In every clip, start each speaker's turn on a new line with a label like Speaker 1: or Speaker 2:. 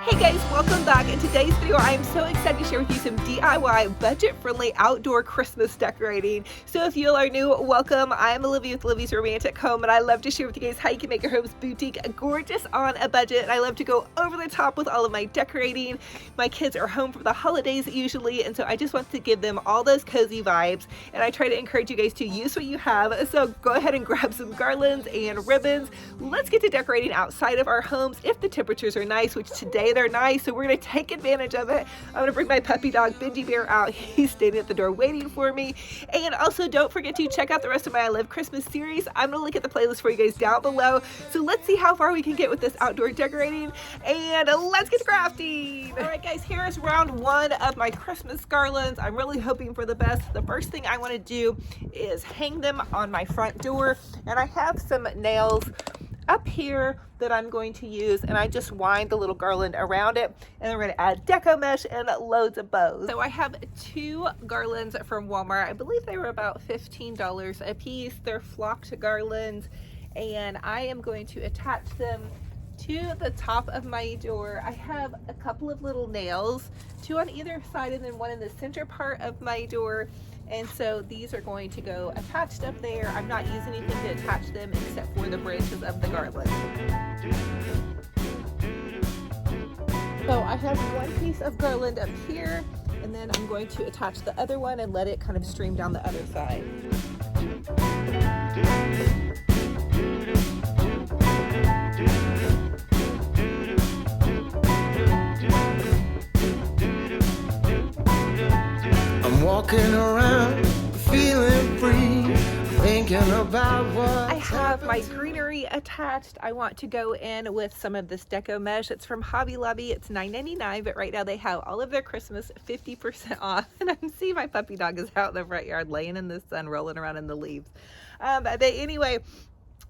Speaker 1: Hey guys, welcome back. In today's video, I am so excited to share with you some DIY budget-friendly outdoor Christmas decorating. So if you are new, welcome. I'm Olivia with Olivia's Romantic Home, and I love to share with you guys how you can make your home's boutique gorgeous on a budget. And I love to go over the top with all of my decorating. My kids are home for the holidays usually, and so I just want to give them all those cozy vibes. And I try to encourage you guys to use what you have. So go ahead and grab some garlands and ribbons. Let's get to decorating outside of our homes if the temperatures are nice, which today they're nice, so we're going to take advantage of it. I'm going to bring my puppy dog Benji Bear out. He's standing at the door waiting for me. And also don't forget to check out the rest of my I Love Christmas series. I'm going to link at the playlist for you guys down below. So let's see how far we can get with this outdoor decorating, and let's get to crafting. All right guys, here is round one of my Christmas garlands. I'm really hoping for the best. The first thing I want to do is hang them on my front door, and I have some nails up here that I'm going to use, and I just wind the little garland around it, and then we're going to add Deco Mesh and loads of bows. So I have two garlands from Walmart. I believe they were about $15 a piece. They're flocked garlands, and I am going to attach them to the top of my door. I have a couple of little nails, two on either side and then one in the center part of my door. And so these are going to go attached up there. I'm not using anything to attach them except for the branches of the garland. So I have one piece of garland up here, and then I'm going to attach the other one and let it kind of stream down the other side.
Speaker 2: Walking around, feeling free, thinking about what
Speaker 1: I have my greenery attached. I want to go in with some of this Deco Mesh. It's from Hobby Lobby. It's $9.99, but right now they have all of their Christmas 50% off. And I see my puppy dog is out in the front yard laying in the sun, rolling around in the leaves. But anyway,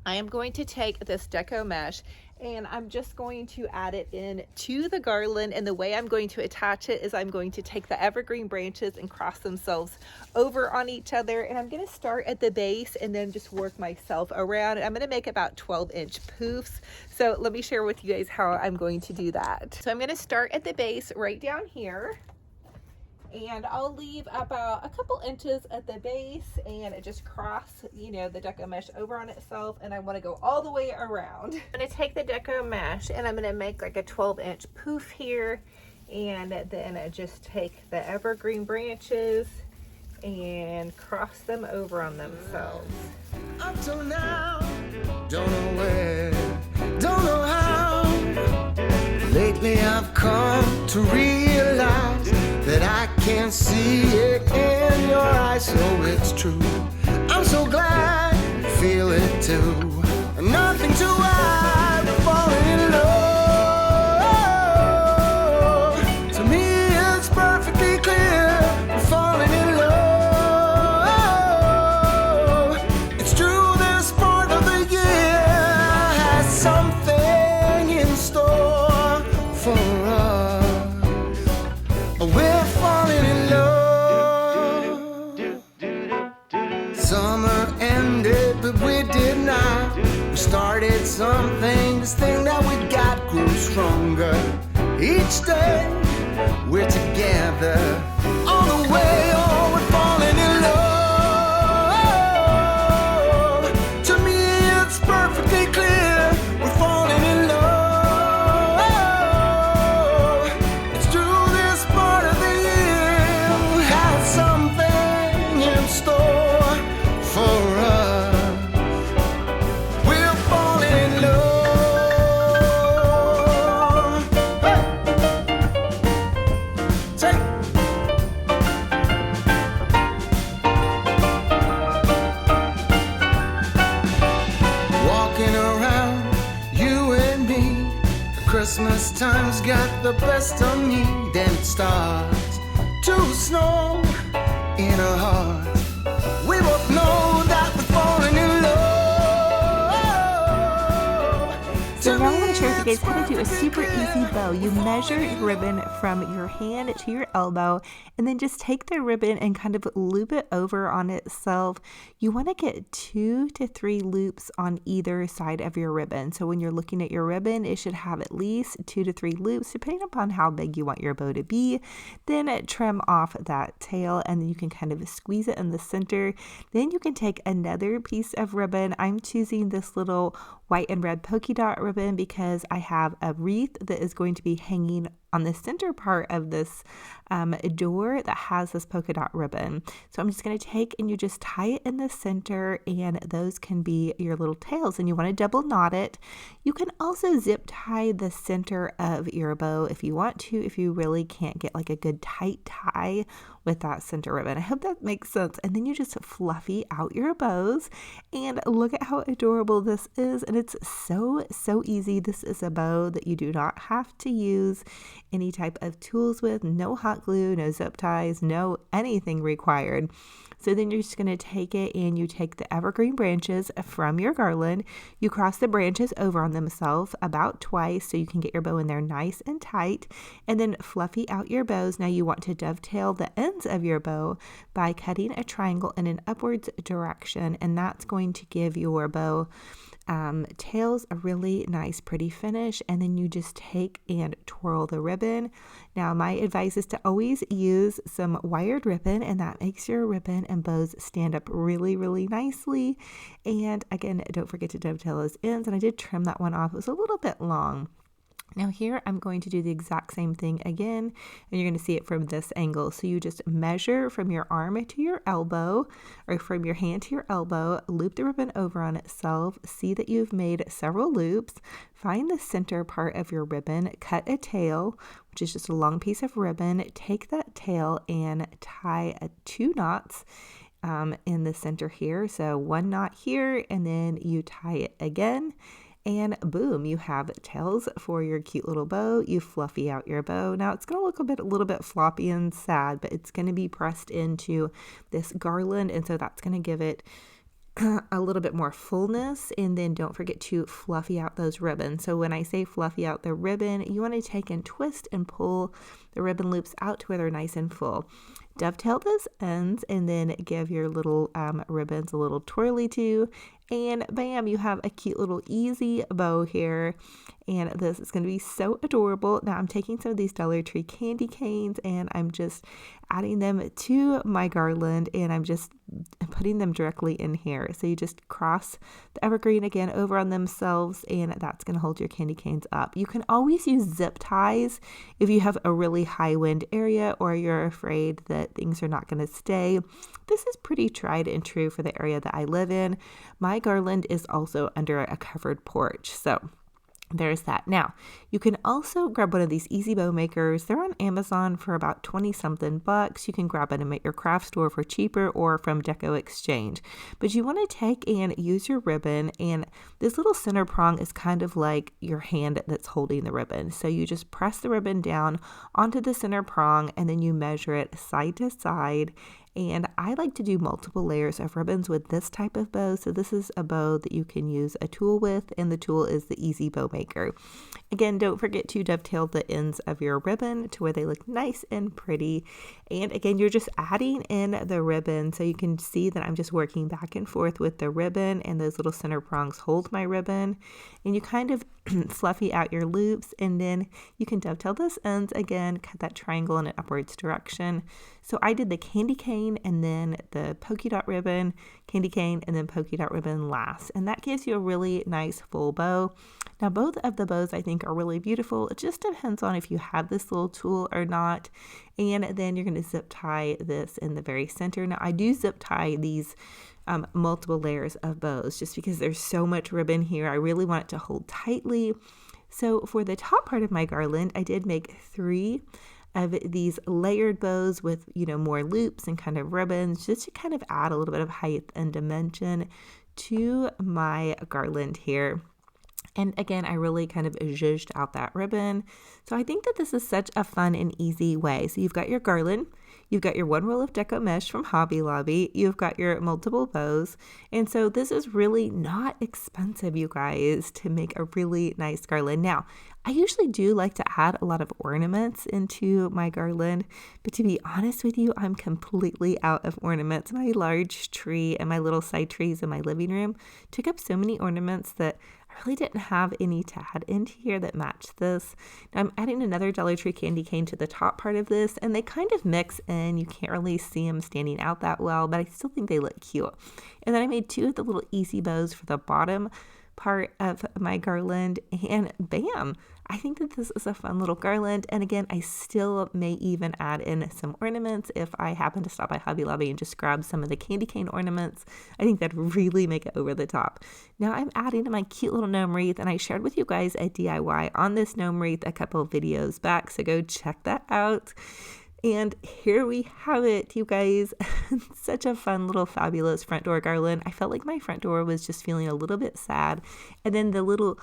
Speaker 1: I am going to take this Deco Mesh, and I'm just going to add it in to the garland. And the way I'm going to attach it is I'm going to take the evergreen branches and cross themselves over on each other. And I'm going to start at the base and then just work myself around. I'm going to make about 12-inch poofs. So let me share with you guys how I'm going to do that. So I'm going to start at the base right down here, and I'll leave about a couple inches at the base and just cross, you know, the Deco Mesh over on itself, and I want to go all the way around. I'm going to take the Deco Mesh and I'm going to make like a 12-inch poof here, and then I just take the evergreen branches and cross them over on themselves.
Speaker 2: up till now, don't know where, don't know how. Lately I've come to realize that I can see it in your eyes, so it's true. I'm so glad you feel it too. Nothing to hide but falling in love. To me it's perfectly clear we're falling in love. It's true, this part of the year has something in store for us. We're falling in love. Summer ended, but we did not. We started something. This thing that we got grew stronger. Each day we're together all the way. Oh, we're falling in love. To me it's perfectly clear we're falling in love. It's true, this part of the year has something in store for us. We're falling in love. Hey. Take. Walking around, you and me. Christmas time's got the best of me. Then it starts to snow in our hearts. We both know that we're falling in love.
Speaker 1: So now I'm going to share with So guys, how to do a super easy bow. You measure your ribbon from your hand to your elbow, and then just take the ribbon and kind of loop it over on itself. You want to get 2 to 3 loops on either side of your ribbon. So when you're looking at your ribbon, it should have at least 2 to 3 loops, depending upon how big you want your bow to be. Then trim off that tail, and then you can kind of squeeze it in the center. Then you can take another piece of ribbon. I'm choosing this little white and red polka dot ribbon because I have a wreath that is going to be hanging on the center part of this door that has this polka dot ribbon. So I'm just going to take and you just tie it in the center, and those can be your little tails, and you want to double knot it. You can also zip tie the center of your bow if you want to, if you really can't get like a good tight tie with that center ribbon. I hope that makes sense. And then you just fluffy out your bows, and look at how adorable this is. And it's so easy. This is a bow that you do not have to use any type of tools with, no hot glue, no zip ties, no anything required. So then you're just going to take it and you take the evergreen branches from your garland, you cross the branches over on themselves about twice so you can get your bow in there nice and tight, and then fluffy out your bows. Now you want to dovetail the ends of your bow by cutting a triangle in an upwards direction, and that's going to give your bow tails a really nice pretty finish. And then you just take and twirl the ribbon. Now my advice is to always use some wired ribbon, and that makes your ribbon and bows stand up really nicely. And again, don't forget to dovetail those ends, and I did trim that one off. It was a little bit long. Now here I'm going to do the exact same thing again, and you're going to see it from this angle. So you just measure from your arm to your elbow, or from your hand to your elbow, loop the ribbon over on itself, see that you've made several loops, find the center part of your ribbon, cut a tail, which is just a long piece of ribbon, take that tail and tie 2 knots in the center here. So 1 knot here, and then you tie it again. And boom, you have tails for your cute little bow. You fluffy out your bow. Now it's going to look a little bit floppy and sad, but it's going to be pressed into this garland, and so that's going to give it a little bit more fullness. And then don't forget to fluffy out those ribbons. So when I say fluffy out the ribbon, you want to take and twist and pull the ribbon loops out to where they're nice and full. Dovetail those ends, and then give your little ribbons a little twirly too, and bam, you have a cute little easy bow here. And this is going to be so adorable. Now I'm taking some of these Dollar Tree candy canes, and I'm just adding them to my garland, and I'm just putting them directly in here. So you just cross the evergreen again over on themselves, and that's going to hold your candy canes up. You can always use zip ties if you have a really high wind area, or you're afraid that things are not going to stay. This is pretty tried and true for the area that I live in. My garland is also under a covered porch, so there's that. Now, you can also grab one of these easy bow makers. They're on Amazon for about 20 something bucks. You can grab them at your craft store for cheaper, or from Deco Exchange. But you want to take and use your ribbon, and this little center prong is kind of like your hand that's holding the ribbon. So you just press the ribbon down onto the center prong, and then you measure it side to side. And I like to do multiple layers of ribbons with this type of bow. So this is a bow that you can use a tool with, and the tool is the Easy Bow Maker. Again, don't forget to dovetail the ends of your ribbon to where they look nice and pretty. And again, you're just adding in the ribbon. So you can see that I'm just working back and forth with the ribbon, and those little center prongs hold my ribbon. And you kind of fluffy out your loops, and then you can dovetail those ends again, cut that triangle in an upwards direction. So I did the candy cane, and then the polka dot ribbon, candy cane, and then polka dot ribbon last. And that gives you a really nice full bow. Now both of the bows I think are really beautiful. It just depends on if you have this little tool or not. And then you're going to zip tie this in the very center. Now I do zip tie these multiple layers of bows just because there's so much ribbon here. I really want it to hold tightly. So for the top part of my garland, I did make 3 of these layered bows with, more loops and kind of ribbons, just to kind of add a little bit of height and dimension to my garland here. And again, I really kind of zhuzhed out that ribbon. So I think that this is such a fun and easy way. So you've got your garland, you've got your one roll of Deco Mesh from Hobby Lobby, you've got your multiple bows. And so this is really not expensive, you guys, to make a really nice garland. Now, I usually do like to add a lot of ornaments into my garland, but to be honest with you, I'm completely out of ornaments. My large tree and my little side trees in my living room took up so many ornaments that I really didn't have any to add into here that matched this. Now I'm adding another Dollar Tree candy cane to the top part of this, and they kind of mix in. You can't really see them standing out that well, but I still think they look cute. And then I made 2 of the little easy bows for the bottom part of my garland, and bam, I think that this is a fun little garland. And again, I still may even add in some ornaments if I happen to stop by Hobby Lobby and just grab some of the candy cane ornaments. I think that'd really make it over the top. Now I'm adding my cute little gnome wreath, and I shared with you guys a DIY on this gnome wreath a couple of videos back, so go check that out. And here we have it, you guys. Such a fun little fabulous front door garland. I felt like my front door was just feeling a little bit sad. And then the little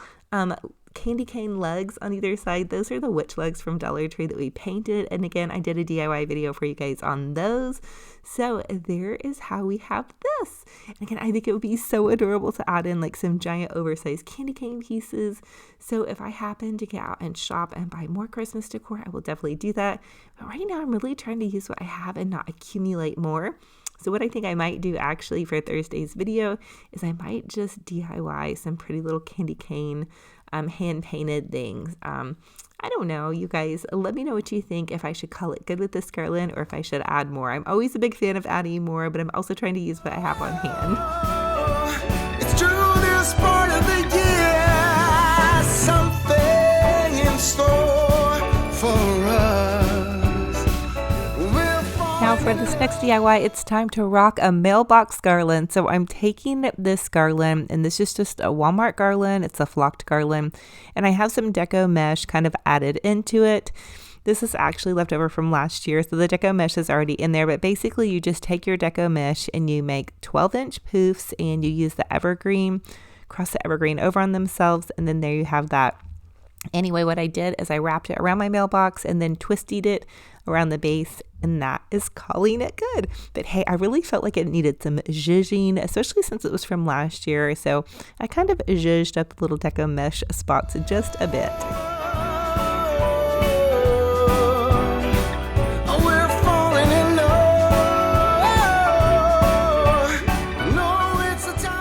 Speaker 1: candy cane legs on either side, those are the witch legs from Dollar Tree that we painted. And again, I did a DIY video for you guys on those. So there is how we have this. And again, I think it would be so adorable to add in like some giant oversized candy cane pieces. So if I happen to get out and shop and buy more Christmas decor, I will definitely do that. But right now I'm really trying to use what I have and not accumulate more. So what I think I might do actually for Thursday's video is I might just DIY some pretty little candy cane hand painted things. I don't know, you guys, let me know what you think, if I should call it good with this garland or if I should add more. I'm always a big fan of adding more, but I'm also trying to use what I have on hand.
Speaker 2: It's true, this part of the year, something in store for us.
Speaker 1: Now for this next DIY, it's time to rock a mailbox garland. So I'm taking this garland, and this is just a Walmart garland. It's a flocked garland, and I have some Deco Mesh kind of added into it. This is actually left over from last year, so the Deco Mesh is already in there, but basically you just take your Deco Mesh and you make 12-inch poofs, and you use the evergreen, cross the evergreen over on themselves, and then there you have that. Anyway, what I did is I wrapped it around my mailbox and then twisted it around the base, and that is calling it good. But hey, I really felt like it needed some zhuzhing, especially since it was from last year. So I kind of zhuzhed up the little Deco Mesh spots just a bit.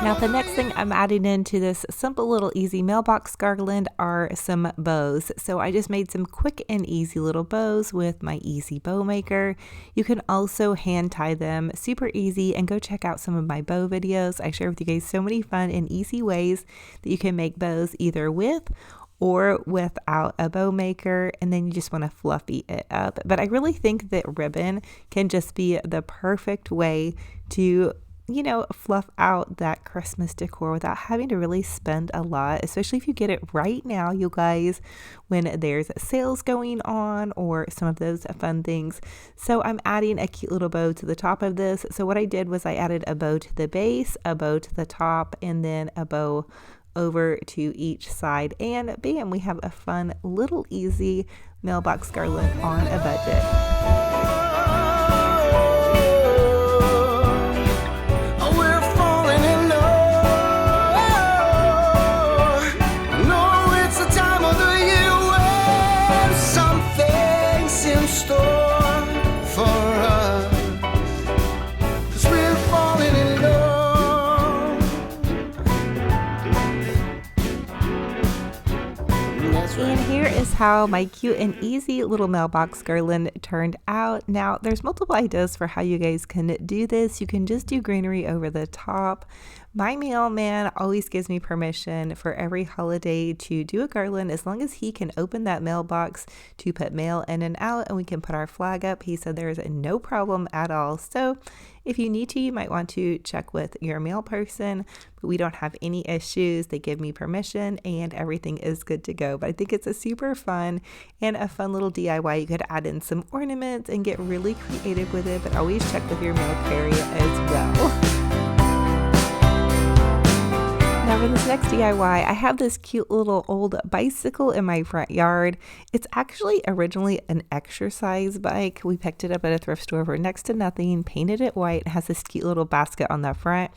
Speaker 1: Now the next thing I'm adding into this simple little easy mailbox garland are some bows. So I just made some quick and easy little bows with my easy bow maker. You can also hand tie them super easy, and go check out some of my bow videos. I share with you guys so many fun and easy ways that you can make bows either with or without a bow maker, and then you just want to fluffy it up. But I really think that ribbon can just be the perfect way to fluff out that Christmas decor without having to really spend a lot, especially if you get it right now, you guys, when there's sales going on or some of those fun things. So I'm adding a cute little bow to the top of this. So what I did was I added a bow to the base, a bow to the top, and then a bow over to each side, and bam, we have a fun little easy mailbox garland on a budget. And here is how my cute and easy little mailbox garland turned out. Now, there's multiple ideas for how you guys can do this. You can just do greenery over the top. My mailman always gives me permission for every holiday to do a garland as long as he can open that mailbox to put mail in and out, and we can put our flag up. He said there's no problem at all. So if you need to, you might want to check with your mail person, but we don't have any issues. They give me permission and everything is good to go. But I think it's a super fun and a fun little DIY. You could add in some ornaments and get really creative with it, but always check with your mail carrier as well. Now For this next DIY, I have this cute little old bicycle in my front yard. It's actually originally an exercise bike. We picked it up at a thrift store for next to nothing, painted it white. It has this cute little basket on the front.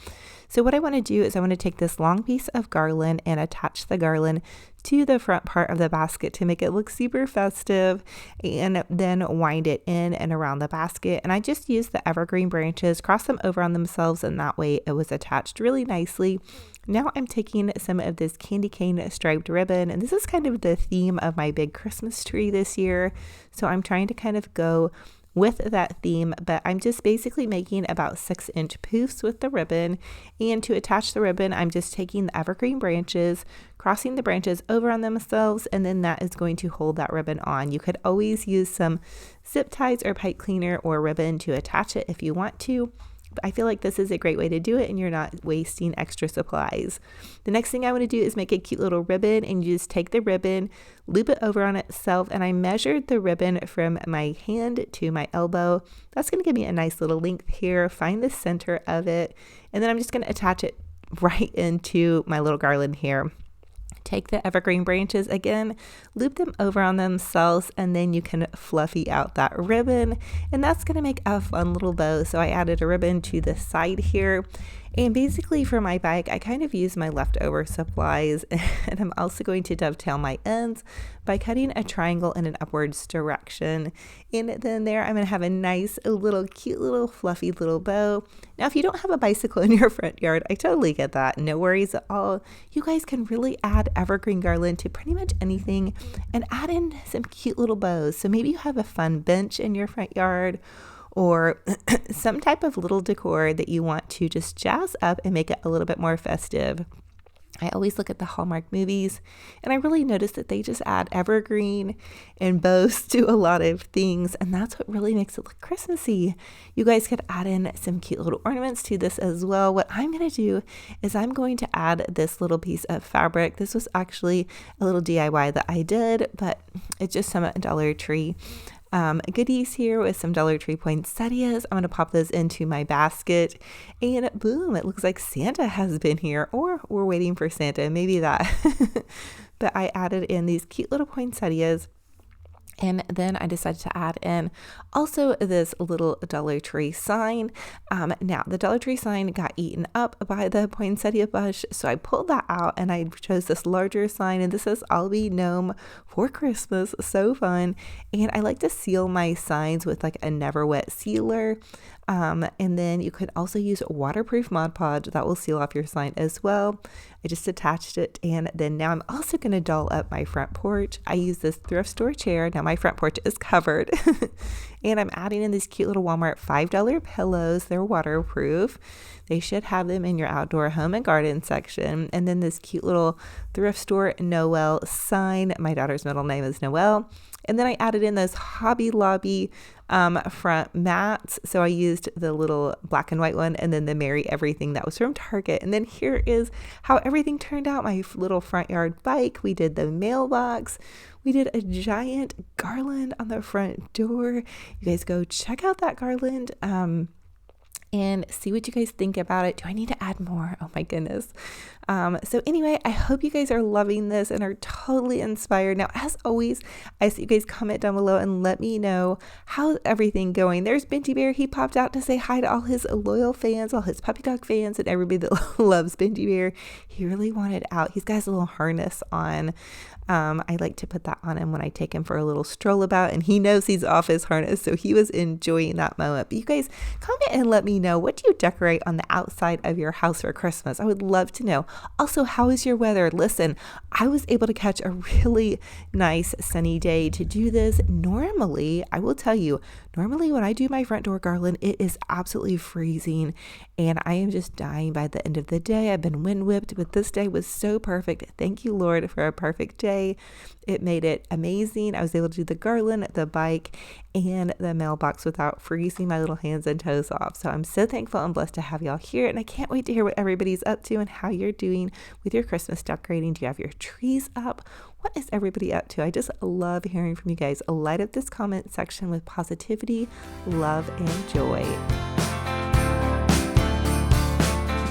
Speaker 1: So what I want to do is I want to take this long piece of garland and attach the garland to the front part of the basket to make it look super festive, and then wind it in and around the basket. And I just used the evergreen branches, cross them over on themselves, and that way it was attached really nicely. Now I'm taking some of this candy cane striped ribbon, and this is kind of the theme of my big Christmas tree this year. So I'm trying to kind of go with that theme, but I'm just basically making about 6-inch poofs with the ribbon. And to attach the ribbon, I'm just taking the evergreen branches, crossing the branches over on themselves, and then that is going to hold that ribbon on. You could always use some zip ties or pipe cleaner or ribbon to attach it if you want to. But I feel like this is a great way to do it and you're not wasting extra supplies. The next thing I want to do is make a cute little ribbon, and you just take the ribbon, loop it over on itself, and I measured the ribbon from my hand to my elbow. That's going to give me a nice little length here. Find the center of it, and then I'm just going to attach it right into my little garland here. Take the evergreen branches again, loop them over on themselves, and then you can fluffy out that ribbon, and that's going to make a fun little bow. So I added a ribbon to the side here, and basically for my bike I kind of use my leftover supplies, and I'm also going to dovetail my ends by cutting a triangle in an upwards direction, and then there I'm going to have a nice little cute little fluffy little bow. Now if you don't have a bicycle in your front yard, I totally get that, no worries at all. You guys can really add evergreen garland to pretty much anything and add in some cute little bows. So maybe you have a fun bench in your front yard, or some type of little decor that you want to just jazz up and make it a little bit more festive. I always look at the Hallmark movies, and I really notice that they just add evergreen and bows to a lot of things, and that's what really makes it look Christmassy. You guys could add in some cute little ornaments to this as well. What I'm going to do is I'm going to add this little piece of fabric. This was actually a little DIY that I did, but it's just some Dollar Tree goodies here with some Dollar Tree poinsettias. I'm going to pop those into my basket, and boom, it looks like Santa has been here, or we're waiting for Santa, maybe that. But I added in these cute little poinsettias. And then I decided to add in also this little Dollar Tree sign. Now, the Dollar Tree sign got eaten up by the poinsettia bush, so I pulled that out and I chose this larger sign. And this says, "I'll be gnome for Christmas." So fun. And I like to seal my signs with like a never wet sealer. And then you could also use waterproof Mod Podge that will seal off your sign as well. I just attached it, and then now I'm also going to doll up my front porch. I use this thrift store chair. Now my front porch is covered, and I'm adding in these cute little Walmart $5 pillows. They're waterproof. They should have them in your outdoor home and garden section. And then this cute little thrift store Noel sign. My daughter's middle name is Noel. And then I added in those Hobby Lobby front mats. So I used the little black and white one, and then the Merry Everything that was from Target. And then here is how everything turned out. My little front yard bike. We did the mailbox. We did a giant garland on the front door. You guys go check out that garland. And see what you guys think about it. Do I need to add more? Oh my goodness. So anyway, I hope you guys are loving this and are totally inspired. Now, as always, I see you guys comment down below and let me know how's everything going. There's Benji Bear. He popped out to say hi to all his loyal fans, all his puppy dog fans, and everybody that loves Benji Bear. He really wanted out. He's got his little harness on. I like to put that on him when I take him for a little stroll about, and he knows he's off his harness, so he was enjoying that moment. But you guys comment and let me know, what do you decorate on the outside of your house for Christmas? I would love to know. Also, how is your weather? Listen, I was able to catch a really nice sunny day to do this. Normally, I will tell you, normally when I do my front door garland, it is absolutely freezing, and I am just dying by the end of the day. I've been wind whipped, but this day was so perfect. Thank you, Lord, for a perfect day. It made it amazing. I was able to do the garland, the bike, and the mailbox without freezing my little hands and toes off. So I'm so thankful and blessed to have y'all here, and I can't wait to hear what everybody's up to and how you're doing with your Christmas decorating. Do you have your trees up? What is everybody up to? I just love hearing from you guys. Light up this comment section with positivity, love, and joy.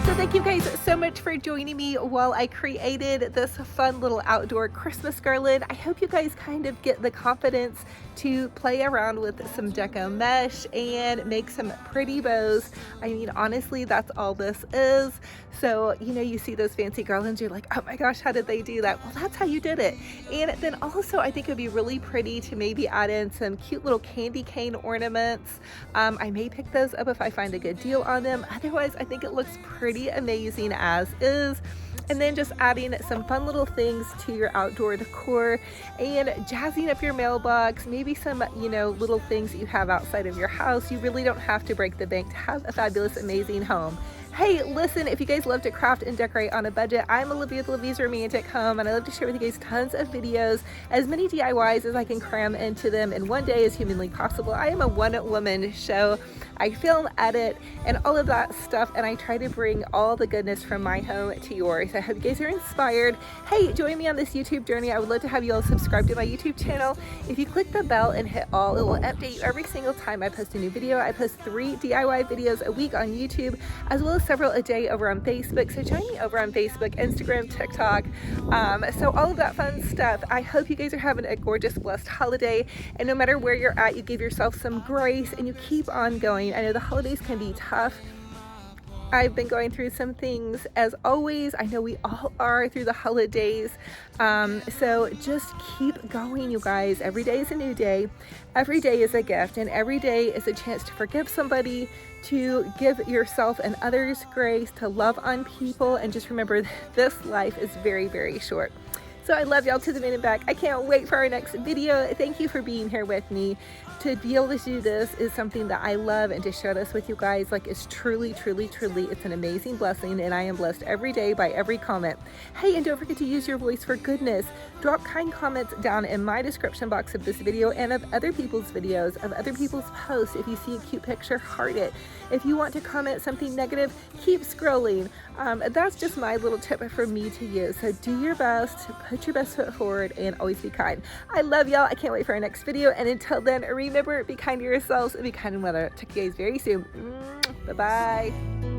Speaker 1: So thank you guys so much for joining me while I created this fun little outdoor Christmas garland. I hope you guys kind of get the confidence to play around with some Deco Mesh and make some pretty bows. I mean, honestly, that's all this is. So, you know, you see those fancy garlands, you're like, oh my gosh, how did they do that? Well, that's how you did it. And then also, I think it would be really pretty to maybe add in some cute little candy cane ornaments. I may pick those up if I find a good deal on them. Otherwise, I think it looks pretty amazing as is. And then just adding some fun little things to your outdoor decor and jazzing up your mailbox, maybe some, you know, little things that you have outside of your house. You really don't have to break the bank to have a fabulous, amazing home. Hey, listen, if you guys love to craft and decorate on a budget, I'm Olivia with Olivia's Romantic Home, and I love to share with you guys tons of videos, as many DIYs as I can cram into them in one day as humanly possible. I am a one-woman show. I film, edit, and all of that stuff, and I try to bring all the goodness from my home to yours. I hope you guys are inspired. Hey, join me on this YouTube journey. I would love to have you all subscribe to my YouTube channel. If you click the bell and hit all, it will update you every single time I post a new video. I post 3 DIY videos a week on YouTube, as well as several a day over on Facebook. So join me over on Facebook, Instagram, TikTok. So all of that fun stuff. I hope you guys are having a gorgeous, blessed holiday. And no matter where you're at, you give yourself some grace and you keep on going. I know the holidays can be tough. I've been going through some things as always. I know we all are through the holidays. So just keep going, you guys. Every day is a new day. Every day is a gift, and every day is a chance to forgive somebody, to give yourself and others grace, to love on people, and just remember this life is very, very short. So I love y'all to the moon and back. I can't wait for our next video. Thank you for being here with me. To be able to do this is something that I love, and to share this with you guys, like, it's truly, truly, truly, it's an amazing blessing, and I am blessed every day by every comment. Hey, and don't forget to use your voice for goodness. Drop kind comments down in my description box of this video and of other people's videos, of other people's posts. If you see a cute picture, heart it. If you want to comment something negative, keep scrolling. That's just my little tip from me to you. So do your best, put your best foot forward, and always be kind. I love y'all. I can't wait for our next video. And until then, remember, be kind to yourselves and be kind to one another. Talk to you guys very soon. Bye-bye.